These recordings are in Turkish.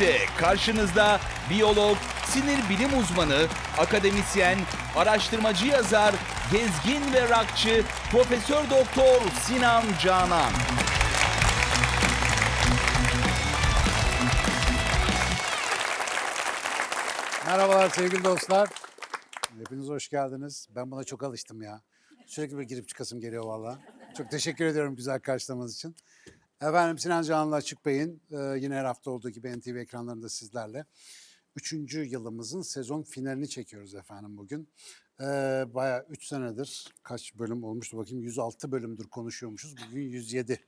Şimdi karşınızda biyolog, sinir bilim uzmanı, akademisyen, araştırmacı yazar, gezgin ve rockçı Profesör Doktor Sinan Canan. Merhabalar sevgili dostlar. Hepiniz hoş geldiniz. Ben buna çok alıştım ya. Sürekli bir girip çıkasım geliyor valla. Çok teşekkür ediyorum güzel karşılamanız için. Efendim Sinan Canan'la Açık Bey'in yine her hafta olduğu gibi NTV ekranlarında sizlerle 3. yılımızın sezon finalini çekiyoruz efendim bugün. Bayağı 3 senedir kaç bölüm olmuştu bakayım 106 bölümdür konuşuyormuşuz. Bugün 107.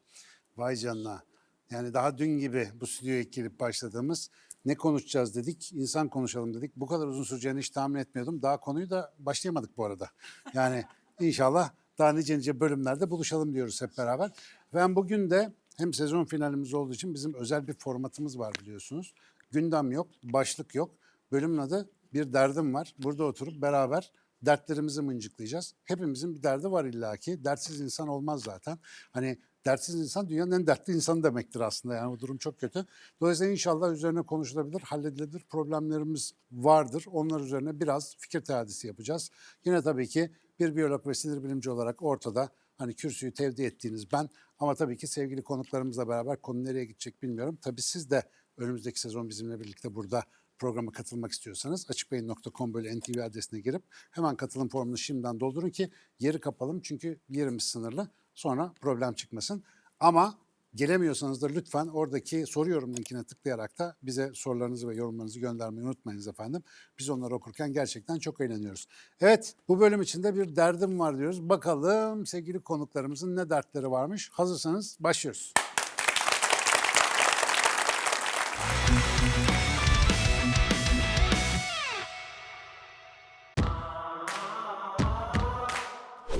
Vay canına. Yani daha dün gibi bu stüdyoya girip başladığımız ne konuşacağız dedik, insan konuşalım dedik. Bu kadar uzun süreceğini hiç tahmin etmiyordum. Daha konuyu da başlayamadık bu arada. Yani inşallah daha nice bölümlerde buluşalım diyoruz hep beraber. Ben bugün de hem sezon finalimiz olduğu için bizim özel bir formatımız var biliyorsunuz. Gündem yok, başlık yok. Bölümün adı Bir Derdim Var. Burada oturup beraber dertlerimizi mıncıklayacağız. Hepimizin bir derdi var illaki. Dertsiz insan olmaz zaten. Hani dertsiz insan dünyanın en dertli insanı demektir aslında. Yani bu durum çok kötü. Dolayısıyla inşallah üzerine konuşulabilir, halledilebilir problemlerimiz vardır. Onlar üzerine biraz fikir teadisi yapacağız. Yine tabii ki bir biyolog ve sinir bilimci olarak ortada. Hani kürsüyü tevdi ettiğiniz ben ama tabii ki sevgili konuklarımızla beraber konu nereye gidecek bilmiyorum. Tabii siz de önümüzdeki sezon bizimle birlikte burada programa katılmak istiyorsanız açıkbeyin.com böyle NTV adresine girip hemen katılım formunu şimdiden doldurun ki yeri kapalım. Çünkü yerimiz sınırlı. Sonra problem çıkmasın. Ama gelemiyorsanız da lütfen oradaki soruyorum linkine tıklayarak da bize sorularınızı ve yorumlarınızı göndermeyi unutmayınız efendim. Biz onları okurken gerçekten çok eğleniyoruz. Evet, bu bölüm içinde bir derdim var diyoruz. Bakalım sevgili konuklarımızın ne dertleri varmış. Hazırsanız başlıyoruz.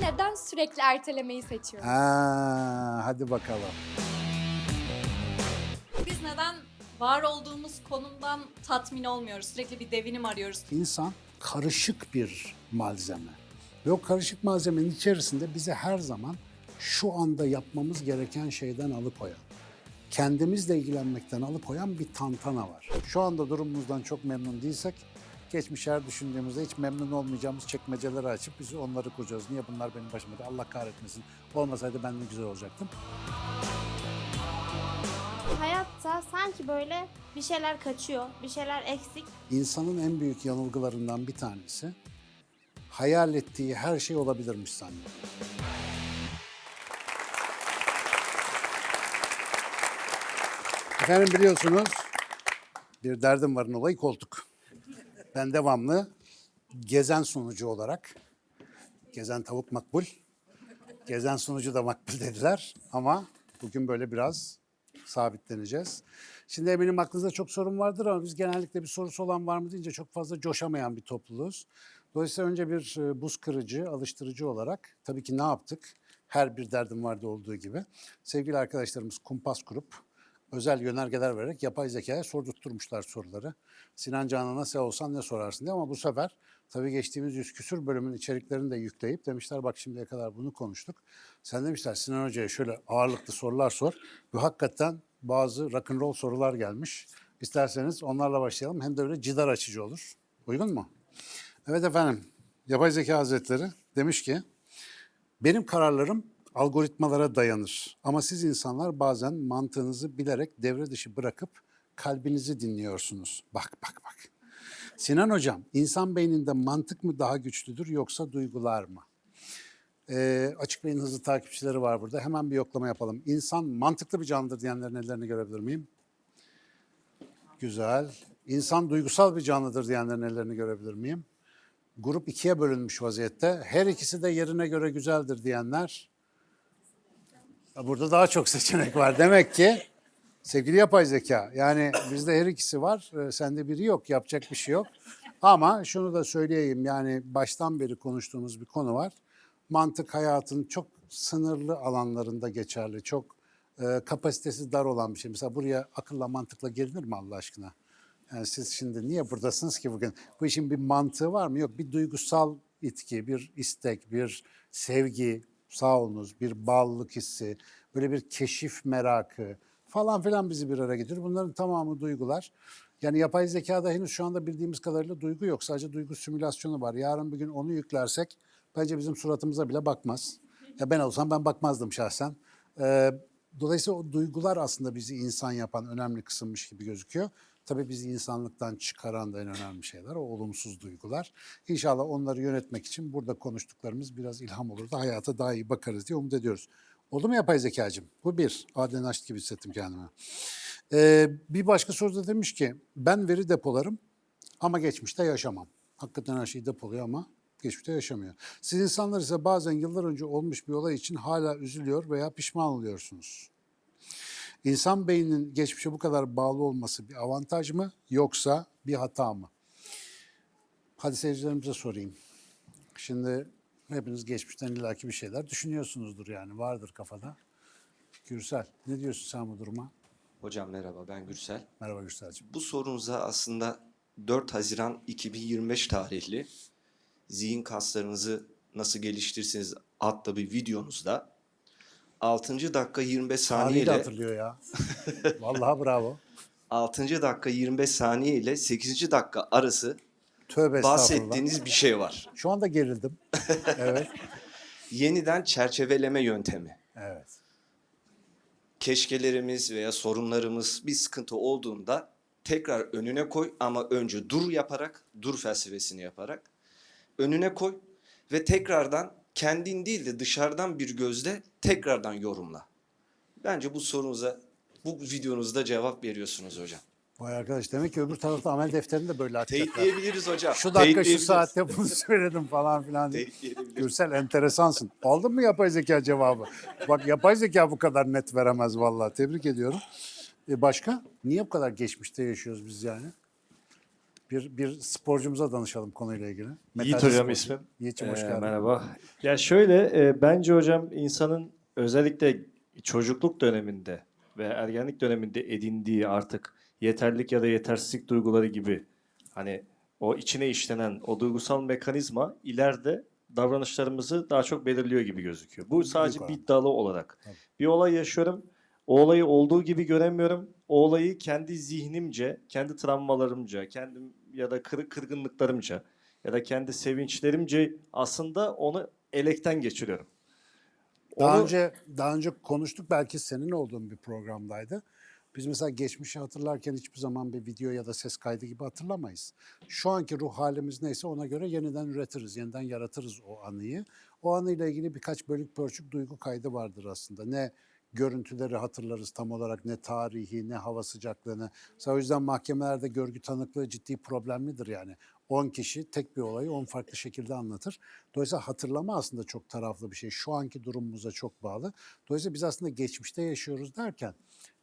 Neden sürekli ertelemeyi seçiyoruz? Hadi bakalım. Biz neden var olduğumuz konumdan tatmin olmuyoruz? Sürekli bir devinim arıyoruz. İnsan karışık bir malzeme. Ve o karışık malzemenin içerisinde bizi her zaman şu anda yapmamız gereken şeyden alıkoyan, kendimizle ilgilenmekten alıkoyan bir tantana var. Şu anda durumumuzdan çok memnun değilsek, geçmişler düşündüğümüzde hiç memnun olmayacağımız çekmeceleri açıp biz onları kuracağız. Niye bunlar benim başıma? Allah kahretmesin. Olmasaydı ben de güzel olacaktım. Hayatta sanki böyle bir şeyler kaçıyor, bir şeyler eksik. İnsanın en büyük yanılgılarından bir tanesi, hayal ettiği her şey olabilirmiş zannediyor. Efendim biliyorsunuz, bir derdim varın olayı koltuk. Ben devamlı gezen sunucu olarak, gezen tavuk makbul, gezen sunucu da makbul dediler ama bugün böyle biraz sabitleneceğiz. Şimdi eminim aklınızda çok sorun vardır ama biz genellikle bir sorusu olan var mı deyince çok fazla coşamayan bir topluluğuz. Dolayısıyla önce bir buz kırıcı, alıştırıcı olarak tabii ki ne yaptık? Her bir derdim vardı olduğu gibi. Sevgili arkadaşlarımız kumpas kurup özel yönergeler vererek yapay zekaya sordurtturmuşlar soruları. Sinan Canan'a sen olsan ne sorarsın diye ama bu sefer tabii geçtiğimiz 100 küsür bölümün içeriklerini de yükleyip demişler bak şimdiye kadar bunu konuştuk. Sen demişler Sinan Hoca'ya şöyle ağırlıklı sorular sor. Ve hakikaten bazı rock'n'roll sorular gelmiş. İsterseniz onlarla başlayalım. Hem de öyle cidar açıcı olur. Uygun mu? Evet efendim. Yapay Zeka Hazretleri demiş ki benim kararlarım algoritmalara dayanır. Ama siz insanlar bazen mantığınızı bilerek devre dışı bırakıp kalbinizi dinliyorsunuz. Bak bak bak. Sinan Hocam, insan beyninde mantık mı daha güçlüdür yoksa duygular mı? Açık Bey'in hızlı takipçileri var burada. Hemen bir yoklama yapalım. İnsan mantıklı bir canlıdır diyenlerin ellerini görebilir miyim? Güzel. İnsan duygusal bir canlıdır diyenlerin ellerini görebilir miyim? Grup ikiye bölünmüş vaziyette. Her ikisi de yerine göre güzeldir diyenler. Burada daha çok seçenek var. Demek ki sevgili yapay zeka, yani bizde her ikisi var, sende biri yok, yapacak bir şey yok. Ama şunu da söyleyeyim, yani baştan beri konuştuğumuz bir konu var. Mantık hayatın çok sınırlı alanlarında geçerli, çok kapasitesi dar olan bir şey. Mesela buraya akılla mantıkla gelinir mi Allah aşkına? Yani siz şimdi niye buradasınız ki bugün? Bu işin bir mantığı var mı? Yok, bir duygusal itki, bir istek, bir sevgi, sağ olunuz, bir bağlılık hissi, böyle bir keşif merakı falan filan bizi bir araya getiriyor. Bunların tamamı duygular. Yani yapay zekada henüz şu anda bildiğimiz kadarıyla duygu yok. Sadece duygu simülasyonu var. Yarın bir gün onu yüklersek bence bizim suratımıza bile bakmaz. Ya ben olsam ben bakmazdım şahsen. Dolayısıyla o duygular aslında bizi insan yapan önemli kısımmış gibi gözüküyor. Tabii bizi insanlıktan çıkaran da en önemli şeyler o olumsuz duygular. İnşallah onları yönetmek için burada konuştuklarımız biraz ilham olur da hayata daha iyi bakarız diye umut ediyoruz. Oldu mu yapay zekacığım? Bu bir. Adem açtı gibi hissettim kendime. Bir başka soruda demiş ki ben veri depolarım ama geçmişte yaşamam. Hakikaten her şeyi depoluyor ama geçmişte yaşamıyor. Siz insanlar ise bazen yıllar önce olmuş bir olay için hala üzülüyor veya pişman oluyorsunuz. İnsan beyninin geçmişe bu kadar bağlı olması bir avantaj mı yoksa bir hata mı? Hadi seyircilerimize sorayım. Şimdi hepiniz geçmişten illaki bir şeyler düşünüyorsunuzdur yani vardır kafada. Gürsel ne diyorsun sen bu duruma? Hocam merhaba, ben Gürsel. Merhaba Gürsel'cim. Bu sorunuza aslında 4 Haziran 2025 tarihli zihin kaslarınızı nasıl geliştirirsiniz adlı bir videonuzda 6. dakika 25 saniye Tarihi de ile hatırlıyor ya. Vallahi bravo. 6. dakika 25 saniye ile 8. dakika arası Tövbe estağfurullah. bahsettiğiniz bir şey var. Şu anda gerildim. Evet. Yeniden çerçeveleme yöntemi. Evet. Keşkelerimiz veya sorunlarımız bir sıkıntı olduğunda tekrar önüne koy ama önce dur yaparak, dur felsefesini yaparak önüne koy ve tekrardan kendin değil de dışarıdan bir gözle tekrardan yorumla. Bence bu sorunuza bu videonuzda cevap veriyorsunuz hocam. Vay arkadaş demek ki öbür tarafta amel defterini de böyle açacaklar. Teyitleyebiliriz hocam. Şu dakika şu Teyitleyebiliriz. saatte bunu söyledim falan filan diye. Teyitleyebiliriz. Gürsel enteresansın. Aldın mı yapay zeka cevabı? Bak yapay zeka bu kadar net veremez vallahi. Tebrik ediyorum. Başka? Niye bu kadar geçmişte yaşıyoruz biz yani? Bir sporcumuza danışalım konuyla ilgili. Yiğit Metalci hocam sporcu. ismim. Yiğit'ciğim hoş geldin. Merhaba. Ya şöyle bence hocam insanın özellikle çocukluk döneminde ve ergenlik döneminde edindiği artık yeterlilik ya da yetersizlik duyguları gibi hani o içine işlenen o duygusal mekanizma ileride davranışlarımızı daha çok belirliyor gibi gözüküyor. Bu sadece oranda. bir iddialı olarak. Tabii. Bir olay yaşıyorum. O olayı olduğu gibi göremiyorum. O olayı kendi zihnimce, kendi travmalarımca, kendim ya da kırgınlıklarımca ya da kendi sevinçlerimce aslında onu elekten geçiriyorum. Daha Onu- önce konuştuk belki senin olduğun bir programdaydı. Biz mesela geçmişi hatırlarken hiçbir zaman bir video ya da ses kaydı gibi hatırlamayız. Şu anki ruh halimiz neyse ona göre yeniden üretiriz, yeniden yaratırız o anıyı. O anıyla ilgili birkaç bölük pörçük duygu kaydı vardır aslında. Ne görüntüleri hatırlarız tam olarak, ne tarihi, ne hava sıcaklığını. Mesela o yüzden mahkemelerde görgü tanıklığı ciddi problemlidir yani. 10 kişi tek bir olayı 10 farklı şekilde anlatır. Dolayısıyla hatırlama aslında çok taraflı bir şey. Şu anki durumumuza çok bağlı. Dolayısıyla biz aslında geçmişte yaşıyoruz derken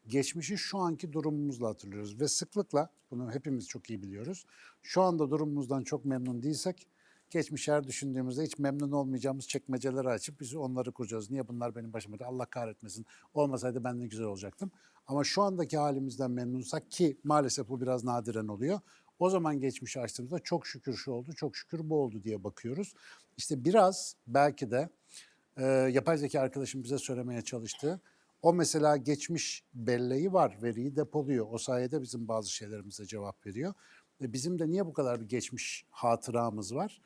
geçmişi şu anki durumumuzla hatırlıyoruz. Ve sıklıkla, bunu hepimiz çok iyi biliyoruz, şu anda durumumuzdan çok memnun değilsek, geçmiş her düşündüğümüzde hiç memnun olmayacağımız çekmeceleri açıp biz onları kuracağız. Niye bunlar benim başıma geldi? Allah kahretmesin. Olmasaydı ben ne güzel olacaktım. Ama şu andaki halimizden memnunsak ki maalesef bu biraz nadiren oluyor. O zaman geçmişi açtığımızda çok şükür şu oldu, çok şükür bu oldu diye bakıyoruz. İşte biraz belki de yapay zeka arkadaşım bize söylemeye çalıştığı, o mesela geçmiş belleği var, veriyi depoluyor. O sayede bizim bazı şeylerimize cevap veriyor. Bizim de niye bu kadar bir geçmiş hatıramız var?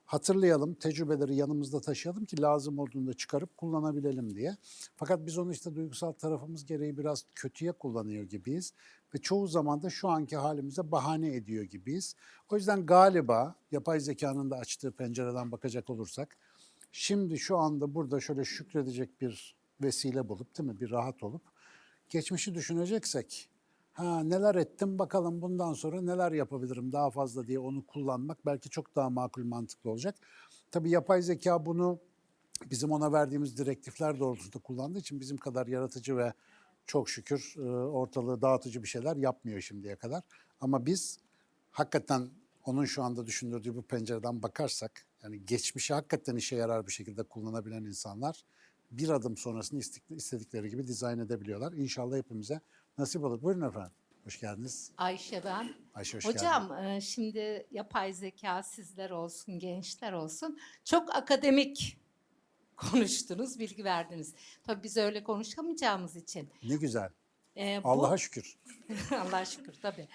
Hatırlayalım, tecrübeleri yanımızda taşıyalım ki lazım olduğunda çıkarıp kullanabilelim diye. Fakat biz onu işte duygusal tarafımız gereği biraz kötüye kullanıyor gibiyiz. Ve çoğu zaman da şu anki halimize bahane ediyor gibiyiz. O yüzden galiba yapay zekanın da açtığı pencereden bakacak olursak, şimdi şu anda burada şöyle şükredecek bir vesile bulup, değil mi, bir rahat olup, geçmişi düşüneceksek, neler ettim bakalım bundan sonra neler yapabilirim daha fazla diye onu kullanmak belki çok daha makul, mantıklı olacak. Tabii yapay zeka bunu bizim ona verdiğimiz direktifler doğrultusunda kullandığı için bizim kadar yaratıcı ve çok şükür ortalığı dağıtıcı bir şeyler yapmıyor şimdiye kadar. Ama biz hakikaten onun şu anda düşündürdüğü bu pencereden bakarsak, yani geçmişi hakikaten işe yarar bir şekilde kullanabilen insanlar bir adım sonrasını istedikleri gibi dizayn edebiliyorlar. İnşallah hepimize nasip olur. Buyurun efendim. Hoş geldiniz. Ayşe ben. Ayşe hoş geldin. Hocam şimdi yapay zeka sizler olsun, gençler olsun çok akademik konuştunuz, bilgi verdiniz. Tabii biz öyle konuşamayacağımız için. Ne güzel. Bu- Allah'a şükür. Allah'a şükür tabii.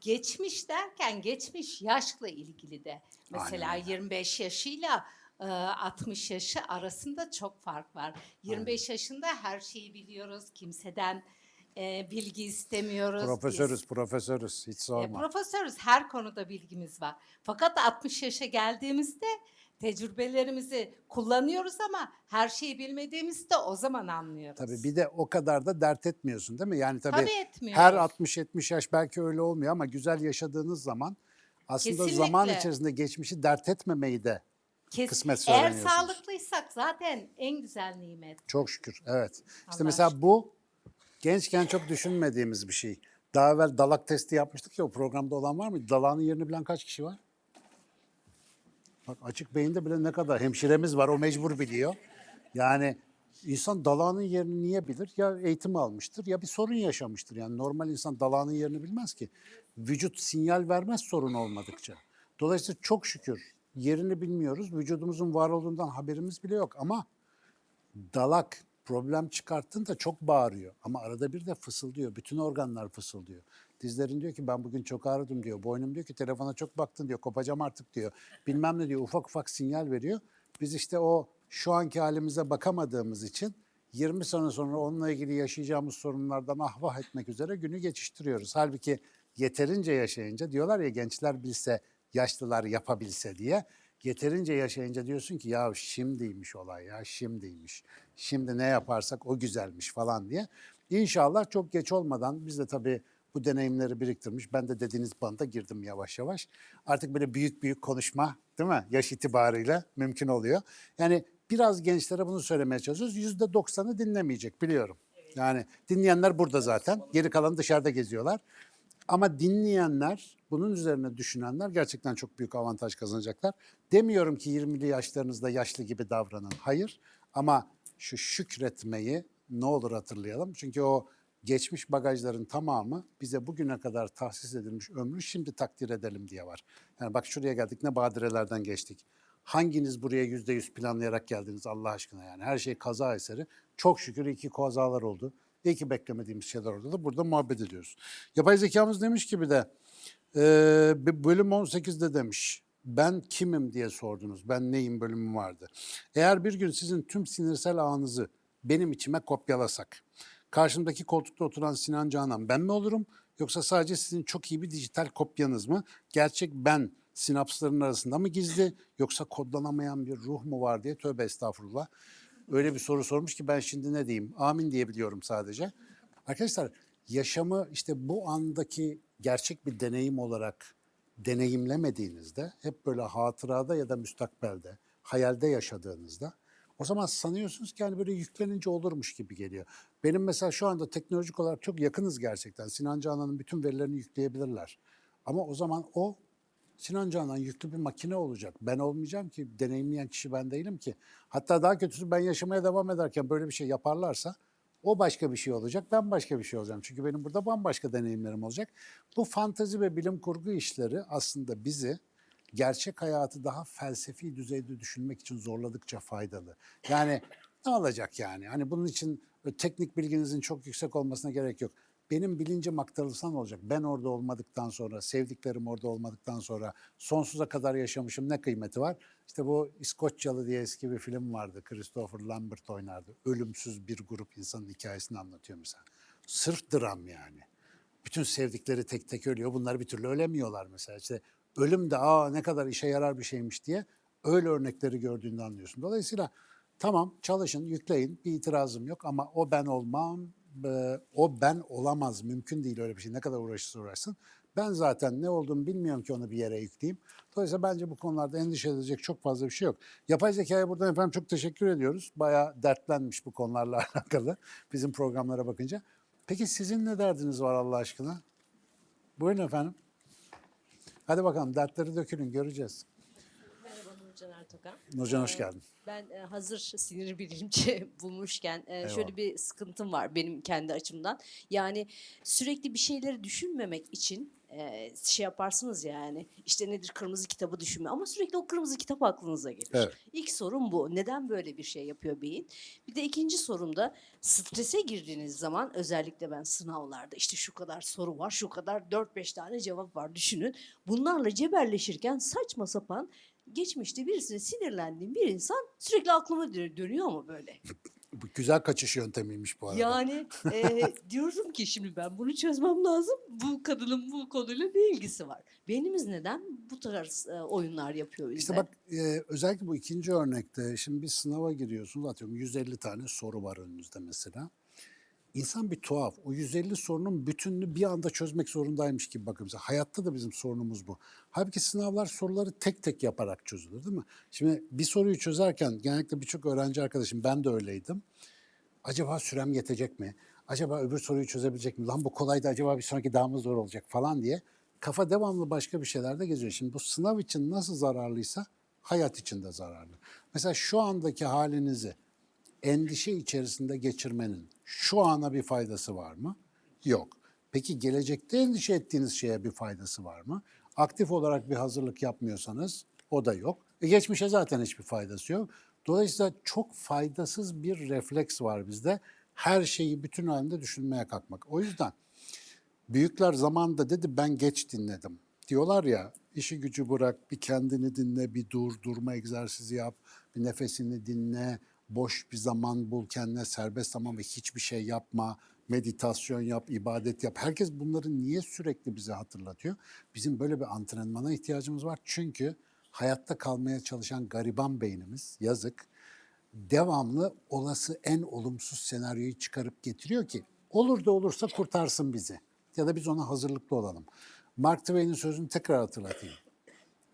Geçmiş derken geçmiş yaşla ilgili de. Mesela Aynen öyle. 25 yaşıyla 60 yaşı arasında çok fark var. 25 yaşında her şeyi biliyoruz. Kimseden bilgi istemiyoruz. Profesörüz hiç sorma. Profesörüz, her konuda bilgimiz var. Fakat 60 yaşa geldiğimizde tecrübelerimizi kullanıyoruz ama her şeyi bilmediğimizde o zaman anlıyoruz. Tabii bir de o kadar da dert etmiyorsun değil mi? Yani tabii Tabii etmiyoruz. her 60-70 yaş belki öyle olmuyor ama güzel yaşadığınız zaman aslında Kesinlikle. zaman içerisinde geçmişi dert etmemeyi de kısmetse Eğer öğreniyorsunuz. sağlıklıysak zaten en güzel nimet. Çok şükür, evet. İşte Allah mesela aşkına. bu gençken çok düşünmediğimiz bir şey. Daha evvel dalak testi yapmıştık ya, o programda olan var mı? Dalağın yerini bilen kaç kişi var? Bak açık beyinde bile ne kadar hemşiremiz var, o mecbur biliyor. Yani insan dalağının yerini niye bilir? Ya eğitim almıştır ya bir sorun yaşamıştır. Yani normal insan dalağının yerini bilmez ki. Vücut sinyal vermez sorun olmadıkça. Dolayısıyla çok şükür yerini bilmiyoruz. Vücudumuzun var olduğundan haberimiz bile yok ama dalak problem çıkarttığında çok bağırıyor. Ama arada bir de fısıldıyor. Bütün organlar fısıldıyor. Dizlerin diyor ki ben bugün çok ağrıdım diyor. Boynum diyor ki telefona çok baktın diyor. Kopacağım artık diyor. Bilmem ne diyor. Ufak ufak sinyal veriyor. Biz işte o şu anki halimize bakamadığımız için 20 sene sonra onunla ilgili yaşayacağımız sorunlardan ahvah etmek üzere günü geçiştiriyoruz. Halbuki yeterince yaşayınca diyorlar ya gençler bilse, yaşlılar yapabilse diye. Yeterince yaşayınca diyorsun ki ya şimdiymiş olay ya şimdiymiş. Şimdi ne yaparsak o güzelmiş falan diye. İnşallah çok geç olmadan biz de tabii bu deneyimleri biriktirmiş. Ben de dediğiniz banda girdim yavaş yavaş. Artık böyle büyük büyük konuşma değil mi? Yaş itibarıyla mümkün oluyor. Yani biraz gençlere bunu söylemeye çalışıyoruz. %90'ı dinlemeyecek biliyorum. Yani dinleyenler burada zaten. Geri kalanı dışarıda geziyorlar. Ama dinleyenler, bunun üzerine düşünenler gerçekten çok büyük avantaj kazanacaklar. Demiyorum ki 20'li yaşlarınızda yaşlı gibi davranın. Hayır. Ama şu şükretmeyi ne olur hatırlayalım. Çünkü o geçmiş bagajların tamamı bize bugüne kadar tahsis edilmiş ömrü şimdi takdir edelim diye var. Yani bak şuraya geldik, ne badirelerden geçtik. Hanginiz buraya %100 planlayarak geldiniz Allah aşkına yani. Her şey kaza eseri. Çok şükür iki kazalar oldu. İyi ki beklemediğimiz şeyler oldu da burada muhabbet ediyoruz. Yapay zekamız demiş ki bir de bölüm 18'de demiş. Ben kimim diye sordunuz. Ben neyim bölümü vardı. Eğer bir gün sizin tüm sinirsel ağınızı benim içime kopyalasak, karşımdaki koltukta oturan Sinan Canan ben mi olurum? Yoksa sadece sizin çok iyi bir dijital kopyanız mı? Gerçek ben sinapsların arasında mı gizli? Yoksa kodlanamayan bir ruh mu var diye, tövbe estağfurullah. Öyle bir soru sormuş ki ben şimdi ne diyeyim? Amin diyebiliyorum sadece. Arkadaşlar yaşamı işte bu andaki gerçek bir deneyim olarak deneyimlemediğinizde, hep böyle hatırada ya da müstakbelde, hayalde yaşadığınızda o zaman sanıyorsunuz ki hani böyle yüklenince olurmuş gibi geliyor. Benim mesela şu anda teknolojik olarak çok yakınız gerçekten. Sinan Canan'ın bütün verilerini yükleyebilirler. Ama o zaman o Sinan Canan yüklü bir makine olacak. Ben olmayacağım ki, deneyimleyen kişi ben değilim ki. Hatta daha kötüsü ben yaşamaya devam ederken böyle bir şey yaparlarsa o başka bir şey olacak, ben başka bir şey olacağım. Çünkü benim burada bambaşka deneyimlerim olacak. Bu fantezi ve bilim kurgu işleri aslında bizi gerçek hayatı daha felsefi düzeyde düşünmek için zorladıkça faydalı. Yani ne olacak yani? Hani bunun için teknik bilginizin çok yüksek olmasına gerek yok. Benim bilincim aktarılsan olacak. Ben orada olmadıktan sonra, sevdiklerim orada olmadıktan sonra sonsuza kadar yaşamışım, ne kıymeti var? İşte bu İskoçyalı diye eski bir film vardı. Christopher Lambert oynardı. Ölümsüz bir grup insanın hikayesini anlatıyor mesela. Sırf dram yani. Bütün sevdikleri tek tek ölüyor. Bunlar bir türlü ölemiyorlar mesela. İşte ölüm de ne kadar işe yarar bir şeymiş diye öyle örnekleri gördüğünde anlıyorsun. Dolayısıyla tamam çalışın, yükleyin, bir itirazım yok ama o ben olmam, o ben olamaz, mümkün değil öyle bir şey. Ne kadar uğraşırsa uğraşsın. Ben zaten ne olduğumu bilmiyorum ki onu bir yere yükleyeyim. Dolayısıyla bence bu konularda endişe edilecek çok fazla bir şey yok. Yapay zekaya buradan efendim çok teşekkür ediyoruz. Bayağı dertlenmiş bu konularla alakalı bizim programlara bakınca. Peki sizin ne derdiniz var Allah aşkına? Buyurun efendim. Hadi bakalım dertleri dökülün, göreceğiz. Merhaba Nurcan Ertokan. Nurcan hoş geldin. Ben hazır sinir bilimci bulmuşken şöyle bir sıkıntım var benim kendi açımdan. Yani sürekli bir şeyleri düşünmemek için şey yaparsınız yani işte nedir kırmızı kitabı düşünme ama sürekli o kırmızı kitap aklınıza gelir. Evet. İlk sorum bu. Neden böyle bir şey yapıyor beyin? Bir de ikinci sorum da strese girdiğiniz zaman özellikle ben sınavlarda işte şu kadar soru var, şu kadar 4-5 tane cevap var düşünün. Bunlarla cebelleşirken saçma sapan geçmişte birisine sinirlendiğim bir insan sürekli aklıma dönüyor ama böyle. Bu güzel kaçış yöntemiymiş bu arada. Yani diyorum ki şimdi ben bunu çözmem lazım. Bu kadının bu konuyla ne ilgisi var? Beynimiz neden bu tarz oyunlar yapıyor bize? İşte bak özellikle bu ikinci örnekte şimdi bir sınava giriyorsunuz atıyorum 150 tane soru var önünüzde mesela. İnsan bir tuhaf. O 150 sorunun bütününü bir anda çözmek zorundaymış gibi bakıyor. Mesela hayatta da bizim sorunumuz bu. Halbuki sınavlar soruları tek tek yaparak çözülür değil mi? Şimdi bir soruyu çözerken genellikle birçok öğrenci arkadaşım ben de öyleydim. Acaba sürem yetecek mi? Acaba öbür soruyu çözebilecek mi? Lan bu kolaydı acaba bir sonraki daha mı zor olacak falan diye. Kafa devamlı başka bir şeylerde geziyor. Şimdi bu sınav için nasıl zararlıysa hayat için de zararlı. Mesela şu andaki halinizi endişe içerisinde geçirmenin şu ana bir faydası var mı? Yok. Peki gelecekte endişe ettiğiniz şeye bir faydası var mı? Aktif olarak bir hazırlık yapmıyorsanız o da yok. Geçmişe zaten hiçbir faydası yok. Dolayısıyla çok faydasız bir refleks var bizde. Her şeyi bütün halinde düşünmeye kalkmak. O yüzden büyükler zamanında dedi ben geç dinledim. Diyorlar ya işi gücü bırak, bir kendini dinle, bir durma egzersizi yap, bir nefesini dinle, boş bir zaman bul kendine, serbest zaman ve hiçbir şey yapma, meditasyon yap, ibadet yap. Herkes bunları niye sürekli bize hatırlatıyor? Bizim böyle bir antrenmana ihtiyacımız var. Çünkü hayatta kalmaya çalışan gariban beynimiz, yazık, devamlı olası en olumsuz senaryoyu çıkarıp getiriyor ki olur da olursa kurtarsın bizi. Ya da biz ona hazırlıklı olalım. Mark Twain'in sözünü tekrar hatırlatayım.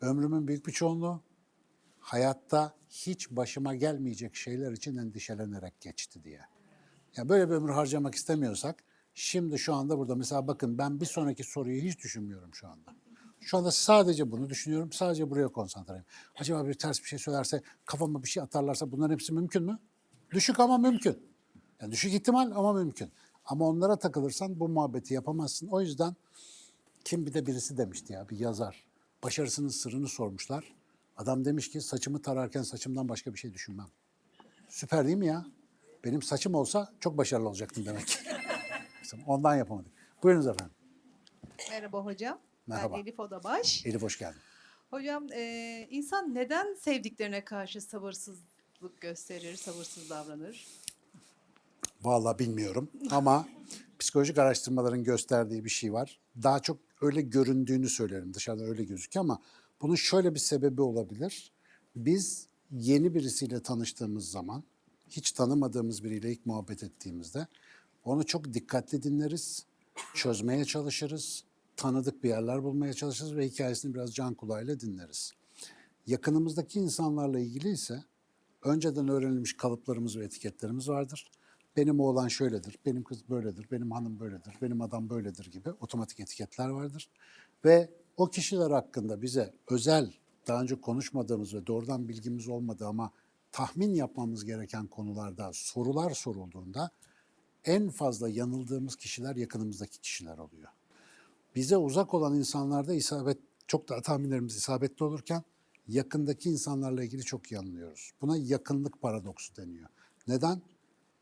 Ömrümün büyük bir çoğunluğu hayatta hiç başıma gelmeyecek şeyler için endişelenerek geçti diye. Ya böyle bir ömür harcamak istemiyorsak şimdi şu anda burada mesela bakın ben bir sonraki soruyu hiç düşünmüyorum şu anda. Şu anda sadece bunu düşünüyorum, sadece buraya konsantreyim. Acaba bir ters bir şey söylerse, kafama bir şey atarlarsa bunların hepsi mümkün mü? Düşük ama mümkün. Yani düşük ihtimal ama mümkün. Ama onlara takılırsan bu muhabbeti yapamazsın. O yüzden kim bir de birisi demişti ya bir yazar. Başarısının sırrını sormuşlar. Adam demiş ki saçımı tararken saçımdan başka bir şey düşünmem. Süper değil mi ya? Benim saçım olsa çok başarılı olacaktım demek. Ondan yapamadık. Buyurunuz efendim. Merhaba hocam. Merhaba. Ben Elif Odabaş. Elif hoş geldin. Hocam insan neden sevdiklerine karşı sabırsızlık gösterir, sabırsız davranır? Vallahi bilmiyorum ama psikolojik araştırmaların gösterdiği bir şey var. Daha çok öyle göründüğünü söylerim. Dışarıdan öyle gözüküyor ama bunun şöyle bir sebebi olabilir. Biz yeni birisiyle tanıştığımız zaman, hiç tanımadığımız biriyle ilk muhabbet ettiğimizde onu çok dikkatli dinleriz, çözmeye çalışırız, tanıdık bir yerler bulmaya çalışırız ve hikayesini biraz can kulağıyla dinleriz. Yakınımızdaki insanlarla ilgili ise önceden öğrenilmiş kalıplarımız ve etiketlerimiz vardır. Benim oğlan şöyledir, benim kız böyledir, benim hanım böyledir, benim adam böyledir gibi otomatik etiketler vardır. Ve o kişiler hakkında bize özel, daha önce konuşmadığımız ve doğrudan bilgimiz olmadığı ama tahmin yapmamız gereken konularda sorular sorulduğunda en fazla yanıldığımız kişiler yakınımızdaki kişiler oluyor. Bize uzak olan insanlarda çok daha tahminlerimiz isabetli olurken yakındaki insanlarla ilgili çok yanılıyoruz. Buna yakınlık paradoksu deniyor. Neden?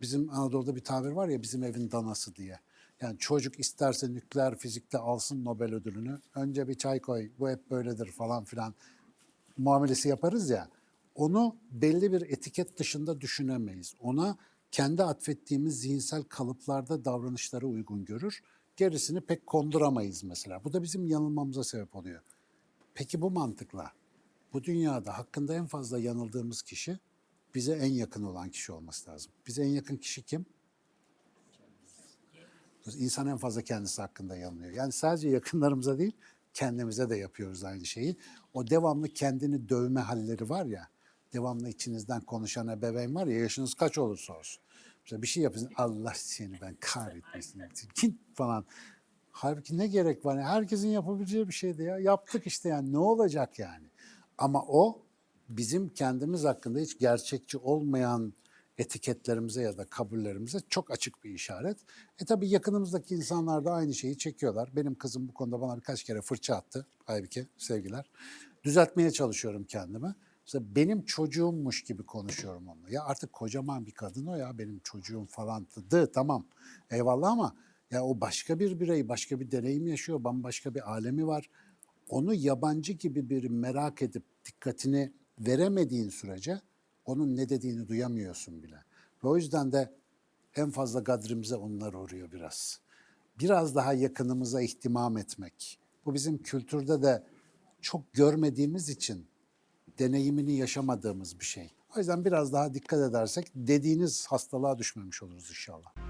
Bizim Anadolu'da bir tabir var ya bizim evin danası diye. Yani çocuk isterse nükleer fizikte alsın Nobel ödülünü. Önce bir çay koy, bu hep böyledir falan filan muamelesi yaparız ya. Onu belli bir etiket dışında düşünemeyiz. Ona kendi atfettiğimiz zihinsel kalıplarda davranışlara uygun görür. Gerisini pek konduramayız mesela. Bu da bizim yanılmamıza sebep oluyor. Peki bu mantıkla bu dünyada hakkında en fazla yanıldığımız kişi bize en yakın olan kişi olması lazım. Bize en yakın kişi kim? İnsan en fazla kendisi hakkında yanılıyor. Yani sadece yakınlarımıza değil, kendimize de yapıyoruz aynı şeyi. O devamlı kendini dövme halleri var ya, devamlı içinizden konuşan ebeveyn var ya, yaşınız kaç olursa olsun. Mesela bir şey yapıyorsun, Allah seni ben kahretmesin falan. Halbuki ne gerek var? Yani herkesin yapabileceği bir şeydi ya. Yaptık işte yani ne olacak yani? Ama o bizim kendimiz hakkında hiç gerçekçi olmayan etiketlerimize ya da kabullerimize çok açık bir işaret. Tabii yakınımızdaki insanlar da aynı şeyi çekiyorlar. Benim kızım bu konuda bana birkaç kere fırça attı. Aybike, sevgiler. Düzeltmeye çalışıyorum kendimi. İşte benim çocuğummuş gibi konuşuyorum onunla. Ya artık kocaman bir kadın o ya, benim çocuğum falan. Tamam, eyvallah, ama ya o başka bir birey, başka bir deneyim yaşıyor, bambaşka bir alemi var. Onu yabancı gibi bir merak edip dikkatini veremediğin sürece onun ne dediğini duyamıyorsun bile. Ve o yüzden de en fazla gadrimize onlar uğruyor biraz. Biraz daha yakınımıza ihtimam etmek. Bu bizim kültürde de çok görmediğimiz için deneyimini yaşamadığımız bir şey. O yüzden biraz daha dikkat edersek dediğiniz hastalığa düşmemiş oluruz inşallah.